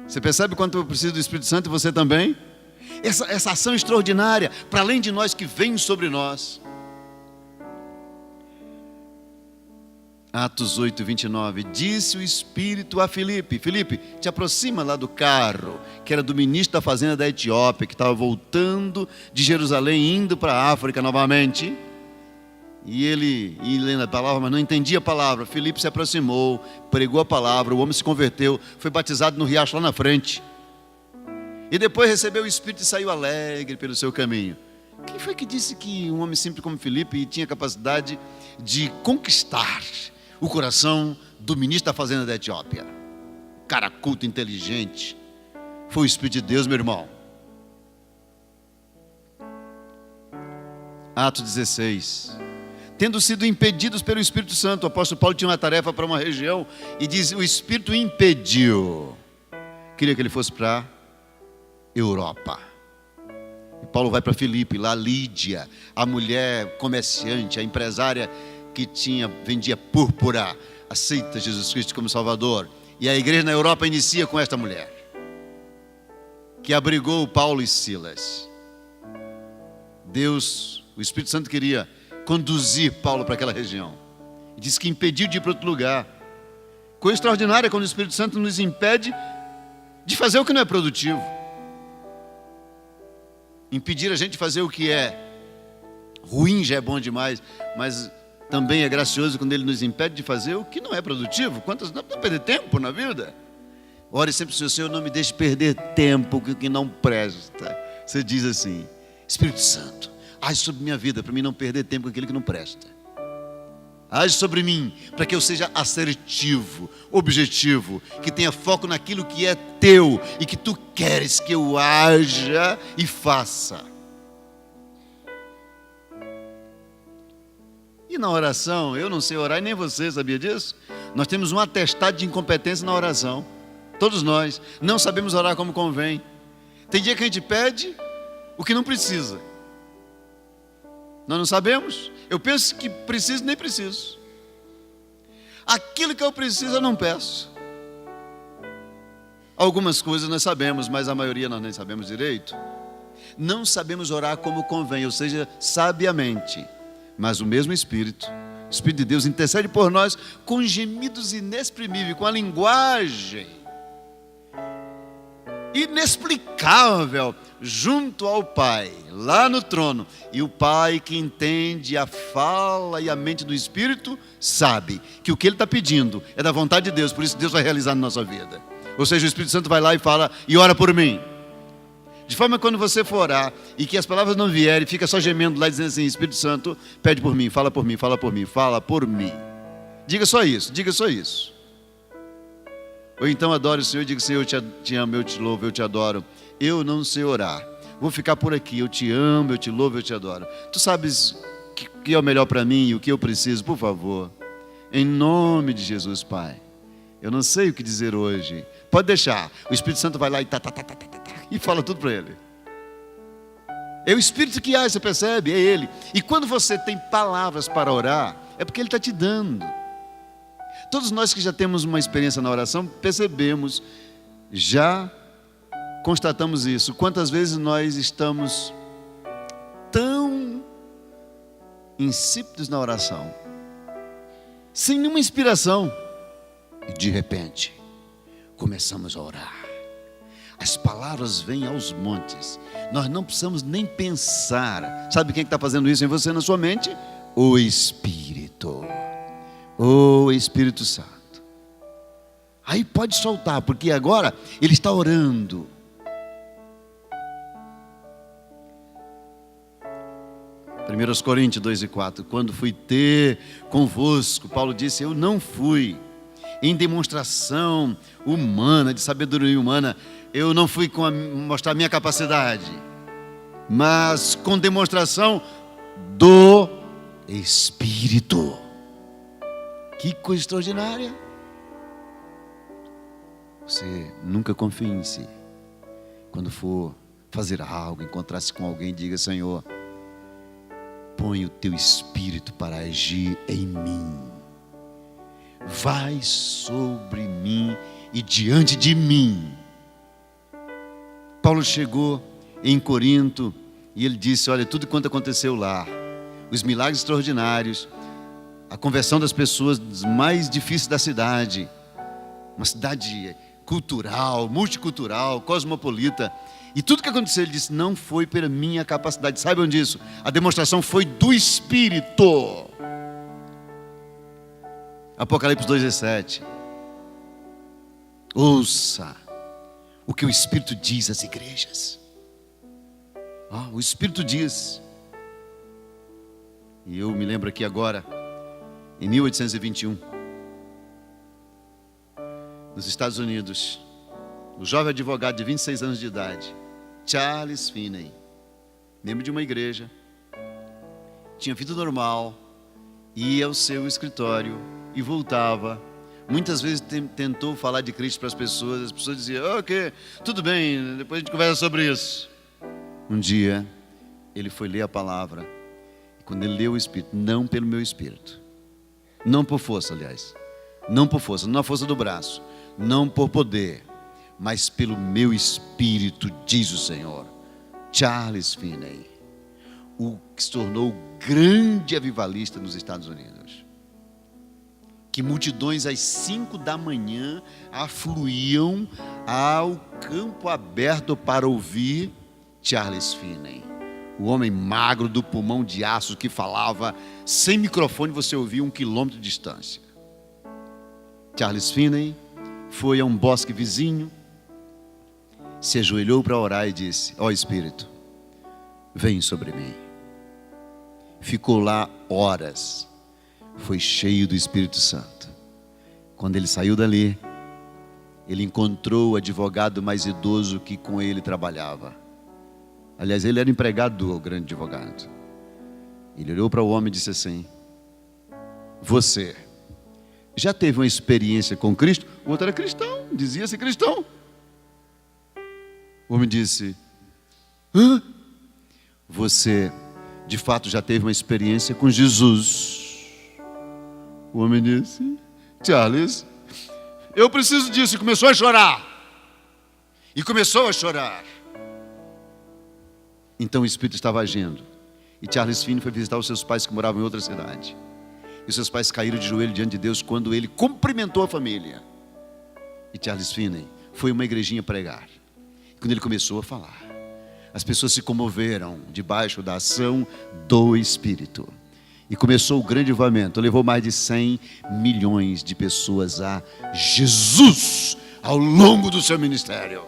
Você percebe quanto eu preciso do Espírito Santo e você também? Essa ação extraordinária, para além de nós, que vem sobre nós. Atos 8, 29, disse o Espírito a Filipe: Filipe, te aproxima lá do carro, que era do ministro da fazenda da Etiópia, que estava voltando de Jerusalém, indo para a África novamente. E ele ia lendo a palavra, mas não entendia a palavra. Filipe se aproximou, pregou a palavra, o homem se converteu, foi batizado no riacho lá na frente. E depois recebeu o Espírito e saiu alegre pelo seu caminho. Quem foi que disse que um homem simples como Filipe tinha capacidade de conquistar o coração do ministro da fazenda da Etiópia? Cara culto, inteligente. Foi o Espírito de Deus, meu irmão. Atos 16. Tendo sido impedidos pelo Espírito Santo, o apóstolo Paulo tinha uma tarefa para uma região e diz: o Espírito impediu. Queria que ele fosse para a Europa. E Paulo vai para Filipe, lá Lídia, a mulher comerciante, a empresária que vendia púrpura, aceita Jesus Cristo como Salvador. E a igreja na Europa inicia com esta mulher, que abrigou Paulo e Silas. Deus, o Espírito Santo queria conduzir Paulo para aquela região. E disse que impediu de ir para outro lugar. Coisa extraordinária quando o Espírito Santo nos impede de fazer o que não é produtivo. Impedir a gente de fazer o que é ruim já é bom demais, mas também é gracioso quando ele nos impede de fazer o que não é produtivo. Quantas não podemos perder tempo na vida? Ore sempre, Senhor, não me deixe perder tempo com o que não presta. Você diz assim: Espírito Santo, age sobre minha vida para mim não perder tempo com aquilo que não presta. Age sobre mim para que eu seja assertivo, objetivo, que tenha foco naquilo que é teu e que tu queres que eu haja e faça. E na oração, eu não sei orar e nem você, sabia disso? Nós temos um atestado de incompetência na oração. Todos nós não sabemos orar como convém. Tem dia que a gente pede o que não precisa. Nós não sabemos. Eu penso que preciso, nem preciso. Aquilo que eu preciso, eu não peço. Algumas coisas nós sabemos, mas a maioria nós nem sabemos direito. Não sabemos orar como convém, ou seja, sabiamente. Mas o mesmo Espírito, o Espírito de Deus, intercede por nós com gemidos inexprimíveis, com a linguagem inexplicável, junto ao Pai, lá no trono. E o Pai, que entende a fala e a mente do Espírito, sabe que o que ele está pedindo é da vontade de Deus, por isso Deus vai realizar na nossa vida. Ou seja, o Espírito Santo vai lá e fala: e ora por mim. De forma que quando você for orar e que as palavras não vierem, fica só gemendo lá dizendo assim: Espírito Santo, pede por mim, fala por mim, fala por mim, fala por mim. Diga só isso, diga só isso. Ou então adore o Senhor e diga: Senhor, eu te amo, eu te louvo, eu te adoro. Eu não sei orar, vou ficar por aqui. Eu te amo, eu te louvo, eu te adoro. Tu sabes o que é o melhor para mim e o que eu preciso, por favor. Em nome de Jesus, Pai. Eu não sei o que dizer hoje. Pode deixar, o Espírito Santo vai lá e fala tudo para ele. É o Espírito que age, você percebe? É ele. E quando você tem palavras para orar, é porque ele está te dando. Todos nós que já temos uma experiência na oração, percebemos, já constatamos isso. Quantas vezes nós estamos tão insípidos na oração, sem nenhuma inspiração, e de repente começamos a orar. As palavras vêm aos montes. Nós não precisamos nem pensar. Sabe quem está fazendo isso em você, na sua mente? O Espírito. O Espírito Santo. Aí pode soltar, porque agora ele está orando. Primeiros Coríntios 2:4. Quando fui ter convosco, Paulo disse: eu não fui em demonstração humana, de sabedoria humana. Eu não fui mostrar minha capacidade, mas com demonstração do Espírito. Que coisa extraordinária. Você nunca confie em si. Quando for fazer algo, encontrar-se com alguém, diga: Senhor, põe o teu Espírito para agir em mim. Vai sobre mim e diante de mim. Paulo chegou em Corinto e ele disse: olha, tudo quanto aconteceu lá, os milagres extraordinários, a conversão das pessoas mais difíceis da cidade, uma cidade cultural, multicultural, cosmopolita, e tudo que aconteceu, ele disse, não foi pela minha capacidade. Saibam disso, a demonstração foi do Espírito. Apocalipse 2:17. Ouça o que o Espírito diz às igrejas. O Espírito diz. E eu me lembro aqui agora, em 1821, nos Estados Unidos, o jovem advogado de 26 anos de idade, Charles Finney, membro de uma igreja, tinha vida normal, ia ao seu escritório e voltava. Muitas vezes tentou falar de Cristo para as pessoas diziam, ok, tudo bem, depois a gente conversa sobre isso. Um dia, ele foi ler a palavra, e quando ele leu o Espírito, não pelo meu espírito, não por força, aliás, não por força, não na força do braço, não por poder, mas pelo meu espírito, diz o Senhor. Charles Finney, o que se tornou grande avivalista nos Estados Unidos, que multidões às 5 da manhã afluíam ao campo aberto para ouvir Charles Finney, o homem magro do pulmão de aço que falava sem microfone, você ouvia 1 quilômetro de distância. Charles Finney foi a um bosque vizinho, se ajoelhou para orar e disse, ó Espírito, vem sobre mim. Ficou lá horas, foi cheio do Espírito Santo. Quando ele saiu dali, ele encontrou o advogado mais idoso que com ele trabalhava. Aliás, ele era empregado do grande advogado. Ele olhou para o homem e disse assim, você já teve uma experiência com Cristo? O outro era cristão, dizia-se cristão. O homem disse, você de fato já teve uma experiência com Jesus? O homem disse, Charles, eu preciso disso. E começou a chorar. Então o Espírito estava agindo. E Charles Finney foi visitar os seus pais que moravam em outra cidade. E os seus pais caíram de joelho diante de Deus quando ele cumprimentou a família. E Charles Finney foi a uma igrejinha pregar. Quando ele começou a falar, as pessoas se comoveram debaixo da ação do Espírito. E começou o grande avivamento. Levou mais de 100 milhões de pessoas a Jesus ao longo do seu ministério.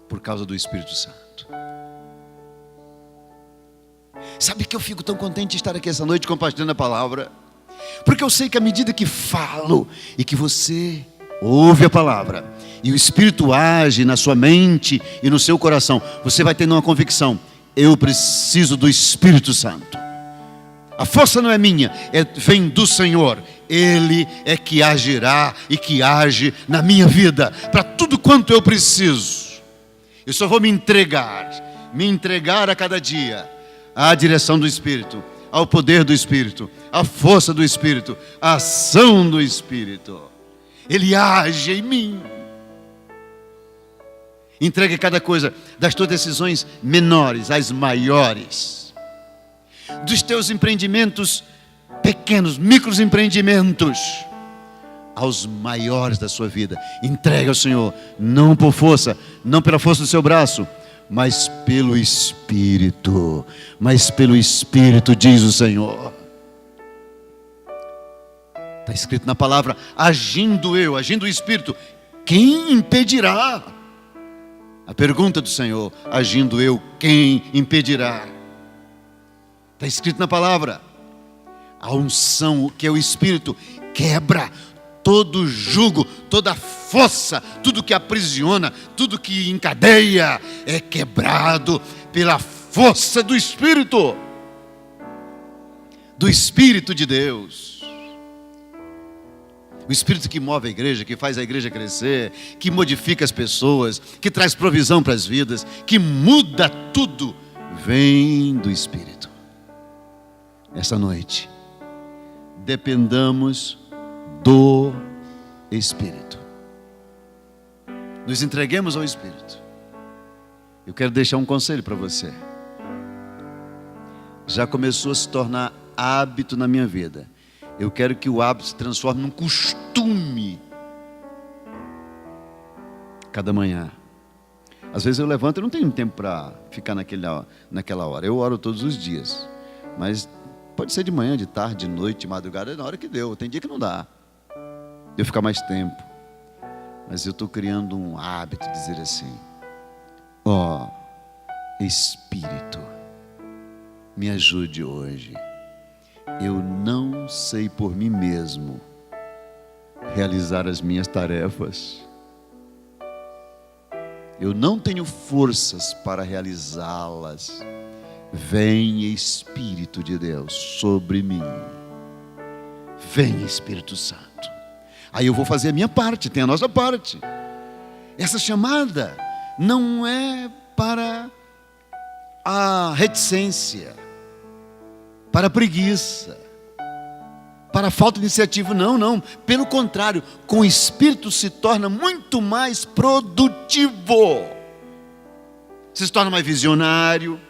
Por causa do Espírito Santo. Sabe que eu fico tão contente de estar aqui essa noite compartilhando a palavra? Porque eu sei que à medida que falo e que você ouve a palavra e o Espírito age na sua mente e no seu coração, você vai tendo uma convicção, eu preciso do Espírito Santo. A força não é minha, vem do Senhor. Ele é que agirá e que age na minha vida, para tudo quanto eu preciso. Eu só vou me entregar a cada dia à direção do Espírito, ao poder do Espírito, à força do Espírito, à ação do Espírito. Ele age em mim. Entregue cada coisa, das tuas decisões menores às maiores, dos teus empreendimentos pequenos, microempreendimentos, aos maiores da sua vida. Entregue ao Senhor, não por força, não pela força do seu braço, mas pelo Espírito. Mas pelo Espírito, diz o Senhor. Está escrito na palavra, agindo o Espírito, quem impedirá? A pergunta do Senhor, agindo eu, quem impedirá? Está escrito na palavra, a unção, que é o Espírito, quebra todo jugo, toda força, tudo que aprisiona, tudo que encadeia, é quebrado pela força do Espírito de Deus. O Espírito que move a igreja, que faz a igreja crescer, que modifica as pessoas, que traz provisão para as vidas, que muda tudo, vem do Espírito. Essa noite, dependamos do Espírito. nos entreguemos ao Espírito. Eu quero deixar um conselho para você. Já começou a se tornar hábito na minha vida. Eu quero que o hábito se transforme num costume. Cada manhã. Às vezes eu levanto e não tenho tempo para ficar naquela hora. Eu oro todos os dias. Mas pode ser de manhã, de tarde, de noite, de madrugada, na hora que deu. Tem dia que não dá. Eu ficar mais tempo. Mas eu estou criando um hábito de dizer assim: ó, Espírito, me ajude hoje. Eu não sei por mim mesmo realizar as minhas tarefas. Eu não tenho forças para realizá-las. Vem, Espírito de Deus, sobre mim. Vem, Espírito Santo. Aí eu vou fazer a minha parte, tem a nossa parte. Essa chamada não é para a reticência, para a preguiça, para a falta de iniciativa, não. Pelo contrário, com o Espírito se torna muito mais produtivo. Você se torna mais visionário,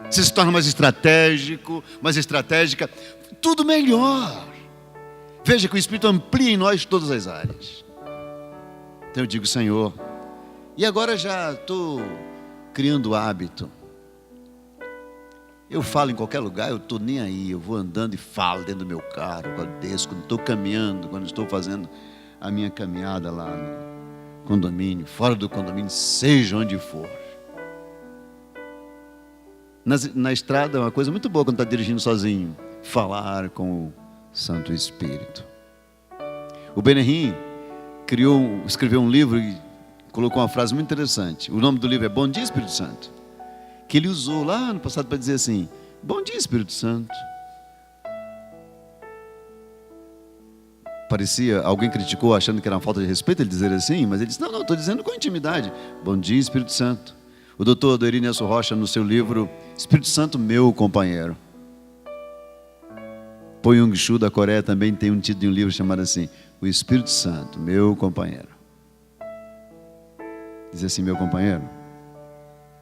você se torna mais estratégico, mais estratégica, tudo melhor. Veja que o Espírito amplia em nós todas as áreas. Então eu digo: Senhor, e agora já estou criando hábito. Eu falo em qualquer lugar, eu estou nem aí. Eu vou andando e falo dentro do meu carro, quando desço, quando estou caminhando, quando estou fazendo a minha caminhada lá no condomínio, fora do condomínio, seja onde for. Na estrada é uma coisa muito boa quando está dirigindo sozinho, falar com o Santo Espírito. O Benihim escreveu um livro e colocou uma frase muito interessante. O nome do livro é Bom Dia, Espírito Santo, que ele usou lá no passado para dizer assim: bom dia, Espírito Santo. Parecia, alguém criticou achando que era uma falta de respeito ele dizer assim, mas ele disse: não, estou dizendo com intimidade. Bom dia, Espírito Santo. O doutor Adoir Nelson Rocha, no seu livro Espírito Santo, meu companheiro. Po Yung Shu da Coreia também tem um título de um livro chamado assim: O Espírito Santo, meu companheiro. Diz assim: meu companheiro,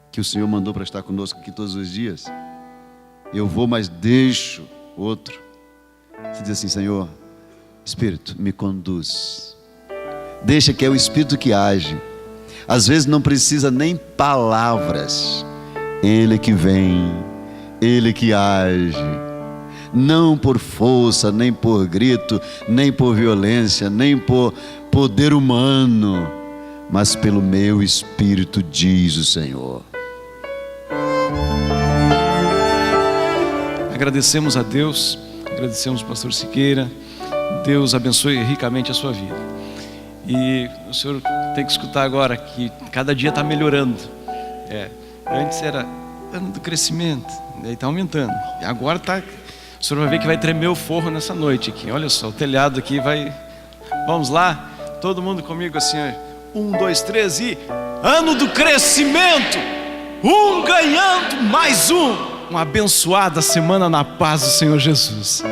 que o Senhor mandou para estar conosco aqui todos os dias. Eu vou, mas deixo outro. Você diz assim: Senhor, Espírito, me conduz. Deixa que é o Espírito que age. Às vezes não precisa nem palavras. Ele que vem, Ele que age. Não por força, nem por grito, nem por violência, nem por poder humano, mas pelo meu Espírito, diz o Senhor. Agradecemos a Deus, agradecemos ao pastor Siqueira. Deus abençoe ricamente a sua vida. E o senhor tem que escutar agora que cada dia está melhorando. Antes era ano do crescimento, e está aumentando. E agora está. O senhor vai ver que vai tremer o forro nessa noite aqui. Olha só, o telhado aqui vai. Vamos lá, todo mundo comigo assim: 1, 2, 3 e ano do crescimento. Ganhando mais um. Uma abençoada semana na paz do Senhor Jesus.